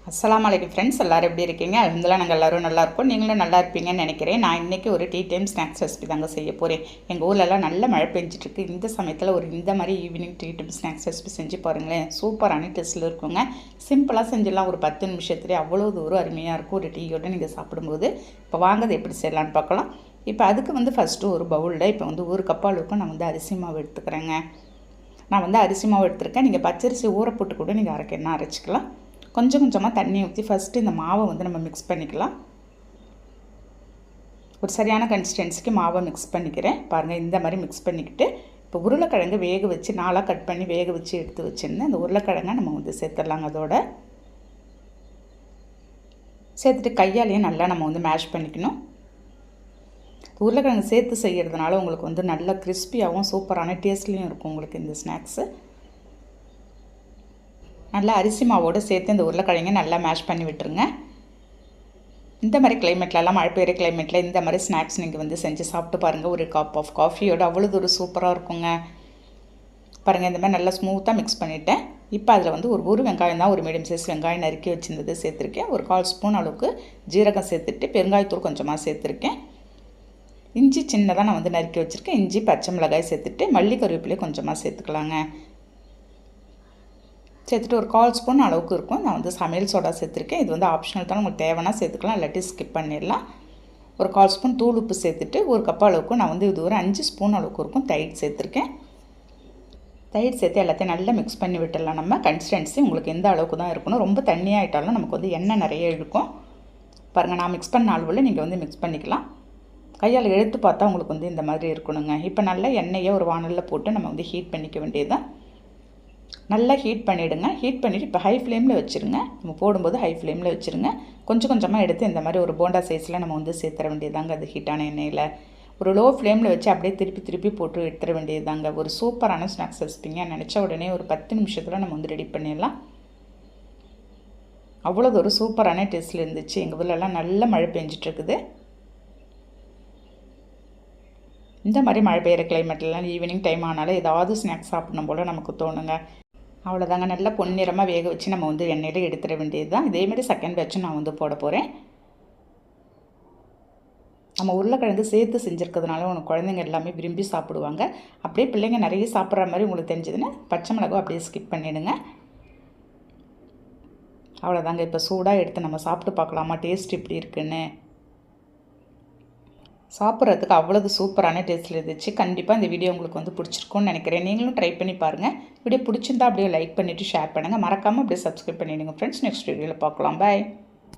அஸ்ஸலாமு அலைக்கும் ஃப்ரெண்ட்ஸ், எல்லோரும் எப்படி இருக்கீங்க? அல்ஹம்துலில்லாஹ் நாங்கள் எல்லோரும் நல்லாயிருக்கோம். நீங்களும் நல்லா இருப்பீங்கன்னு நினைக்கிறேன். நான் இன்றைக்கி ஒரு டீ டைம் ஸ்நாக்ஸ் ரெசிபி தாங்க செய்ய போகிறேன். எங்கள் ஊர்லலாம் நல்ல மழை பெஞ்சிட்ருக்கு. இந்த சமயத்தில் இந்த மாதிரி evening tea time snacks recipe செஞ்சு பாருங்களேன். சூப்பரான டேஸ்ட்டில் இருக்குங்க. சிம்பிளாக செஞ்சிடலாம். ஒரு 10 நிமிஷத்துலேயே அவ்வளோ தூரம் அருமையாக இருக்கும். ஒரு டீயோடு நீங்கள் சாப்பிடும்போது. இப்போ வாங்க அதை எப்படி செய்யலான்னு பார்க்கலாம். இப்போ அதுக்கு ஃபஸ்ட்டு ஒரு பவுலில் இப்போ ஒரு கப் அளவுக்கு நான் அரிசி மாவு எடுத்துக்கிறேங்க. நான் அரிசி மாவு எடுத்துருக்கேன். நீங்கள் பச்சரிசி ஊற போட்டு கூட நீங்கள் அரைச்சிக்கலாம். கொஞ்சம் கொஞ்சமாக தண்ணி ஊற்றி ஃபஸ்ட்டு இந்த மாவை நம்ம மிக்ஸ் பண்ணிக்கலாம். ஒரு சரியான கன்சிஸ்டன்சிக்கு மாவை மிக்ஸ் பண்ணிக்கிறேன். பாருங்கள், இந்த மாதிரி மிக்ஸ் பண்ணிக்கிட்டு இப்போ உருளைக்கிழங்கு வேக வச்சு 4ஆக கட் பண்ணி வேக வச்சு எடுத்து வச்சுருந்தேன். அந்த உருளைக்கிழங்கை நம்ம சேர்த்துடலாங்க. அதோட சேர்த்துட்டு கையாலேயே நல்லா நம்ம மேஷ் பண்ணிக்கணும். உருளைக்கிழங்கு சேர்த்து செய்கிறதுனால உங்களுக்கு நல்ல கிறிஸ்பியாகவும் சூப்பரான டேஸ்ட்லேயும் இருக்கும் உங்களுக்கு இந்த ஸ்நாக்ஸு. நல்லா அரிசி மாவோடு சேர்த்து இந்த உருளைக்கிழங்கை நல்லா மேஷ் பண்ணி விட்டுருங்க. இந்த மாதிரி கிளைமேட்லலாம் மழை பெய்கிற கிளைமேட்டில் இந்த மாதிரி ஸ்நாக்ஸ் நீங்கள் செஞ்சு சாப்பிட்டு பாருங்கள். ஒரு கப் ஆஃப் காஃபியோடு அவ்வளோ ஒரு சூப்பராக இருக்குங்க. பாருங்கள், இந்த மாதிரி நல்லா ஸ்மூத்தாக மிக்ஸ் பண்ணிவிட்டேன். இப்போ அதில் ஒரு வெங்காயம் தான், ஒரு மீடியம் சைஸ் வெங்காயம் நறுக்கி வச்சுருந்தது சேர்த்துருக்கேன். ஒரு 1/4 ஸ்பூன் அளவுக்கு ஜீரகம் சேர்த்துட்டு பெருங்காயத்தூள் கொஞ்சமாக சேர்த்துருக்கேன். இஞ்சி சின்னதாக நான் நறுக்கி வச்சுருக்கேன். இஞ்சி, பச்சை மிளகாய் சேர்த்துட்டு மல்லி கருவேப்பிலையை கொஞ்சமாக சேர்த்துக்கலாங்க. சேர்த்துட்டு ஒரு 1/4 ஸ்பூன் அளவுக்கு இருக்கும். நான் சமையல் சோடா சேர்த்துருக்கேன். இது ஆப்ஷனல் தான், உங்களுக்கு தேவைன்னா சேர்த்துக்கலாம், இல்லாட்டி ஸ்கிப் பண்ணிடலாம். ஒரு 1/4 ஸ்பூன் தூள் உப்பு சேர்த்துட்டு ஒரு கப் அளவுக்கு நான் இது ஒரு 5 ஸ்பூன் அளவுக்கு இருக்கும் தயிர் சேர்த்துருக்கேன். தயிர் சேர்த்து எல்லாத்தையும் நல்லா மிக்ஸ் பண்ணி விட்டுடலாம். நம்ம கன்சிஸ்டன்சி உங்களுக்கு எந்த அளவுக்கு தான் இருக்கணும். ரொம்ப தண்ணியாகிட்டாலும் நமக்கு எண்ணெய் நிறைய இழுக்கும். பாருங்கள், நான் மிக்ஸ் பண்ண அளவில் நீங்கள் மிக்ஸ் பண்ணிக்கலாம். கையால் எடுத்து பார்த்தா உங்களுக்கு இந்த மாதிரி இருக்கணுங்க. இப்போ நல்லா எண்ணெயை ஒரு வானலில் போட்டு நம்ம ஹீட் பண்ணிக்க வேண்டியதுதான். நல்லா ஹீட் பண்ணிவிடுங்க. ஹீட் பண்ணிவிட்டு இப்போ ஹை ஃப்ளேமில் வச்சுருங்க. நம்ம போடும்போது ஹை ஃப்ளேமில் வச்சுருங்க. கொஞ்சம் கொஞ்சமாக எடுத்து இந்த மாதிரி ஒரு போண்டா சைஸில் நம்ம சேர்த்துற வேண்டியதாங்க. அது ஹீட்டான எண்ணெயில் ஒரு லோ ஃப்ளேமில் வச்சு அப்படியே திருப்பி போட்டு எடுத்துட வேண்டியதாங்க. ஒரு சூப்பரான ஸ்நாக்ஸ் ரெசிபிங்க. நினச்ச உடனே ஒரு 10 நிமிஷத்தில் நம்ம ரெடி பண்ணிடலாம். அவ்வளோ ஒரு சூப்பரான டேஸ்ட்டில் இருந்துச்சு. எங்கள் ஊர்லலாம் நல்ல மழை பெஞ்சிட்ருக்குது. இந்த மாதிரி மழை பெய்கிற கிளைமேட்லாம் ஈவினிங் டைம் ஆனாலும் ஏதாவது ஸ்நாக்ஸ் சாப்பிடணும் போல் நமக்கு தோணுங்க. அவ்வளோதாங்க, நல்லா பொன்னிறமாக வேக வச்சு நம்ம எண்ணெயில் எடுத்துட வேண்டியது தான். இதேமாதிரி செகண்ட் பேட்சும் நான் போட போகிறேன். நம்ம உருளைக்கிழங்கு சேர்த்து செஞ்சுருக்கிறதுனால உனக்கு குழந்தைங்க எல்லாமே விரும்பி சாப்பிடுவாங்க. அப்படியே பிள்ளைங்க நிறைய சாப்பிட்ற மாதிரி உங்களுக்கு தெரிஞ்சதுன்னா பச்சை மிளகாய் அப்படியே ஸ்கிப் பண்ணிவிடுங்க. அவ்வளோதாங்க, இப்போ சூடாக எடுத்து நம்ம சாப்பிட்டு பார்க்கலாமா டேஸ்ட் எப்படி இருக்குன்னு. சாப்பிட்றதுக்கு அவ்வளவு சூப்பரான டேஸ்ட்டில் இருந்துச்சு. கண்டிப்பாக இந்த வீடியோ உங்களுக்கு பிடிச்சிருக்கும்னு நினைக்கிறேன். நீங்களும் ட்ரை பண்ணி பாருங்கள். வீடியோ பிடிச்சிருந்தா அப்படியே லைக் பண்ணிவிட்டு ஷேர் பண்ணுங்கள். மறக்காமல் அப்படியே சப்ஸ்கிரைப் பண்ணிவிடுங்க ஃப்ரெண்ட்ஸ். நெக்ஸ்ட் வீடியோவில் பார்க்கலாம். பாய்.